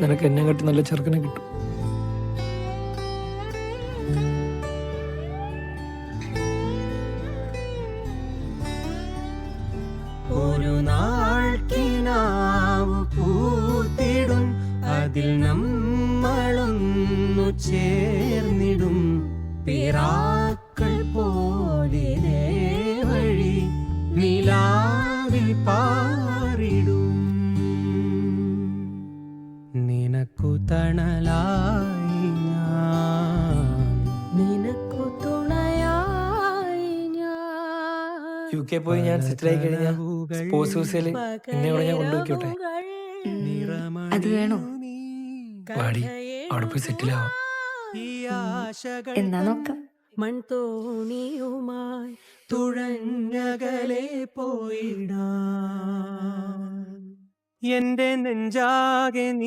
നിനക്ക് എന്നെ കാട്ടി നല്ല ചെറുക്കനെ കിട്ടും. ഒരു നാൾ കിനാവ് പൂത്തിടും, അതിൽ നമ്മളൊന്നു ചേർന്നിടും. പിറാക്കൾ പോലെ വഴി നിലാവിൽ പാറിടും. നിനക്കു തണലായി ഞാൻ, നിനക്കു തുണയായി ഞാൻ. UK പോയി ഞാൻ സെറ്റിലായി കഴിഞ്ഞാൽ സ്പോർട്സ് ഹൗസിൽ എന്നെ അവിടെ ഞാൻ കൊണ്ടുപോയിക്കോട്ടെ. അത് വേണോ? വാടി, അവിടെ പോയി സെറ്റിലാവാം. എന്നാ നോക്കാം. മൺതോണിയുമായി തുഴഞ്ഞകലെ പോയിടാൻ എന്റെ നെഞ്ചാകെ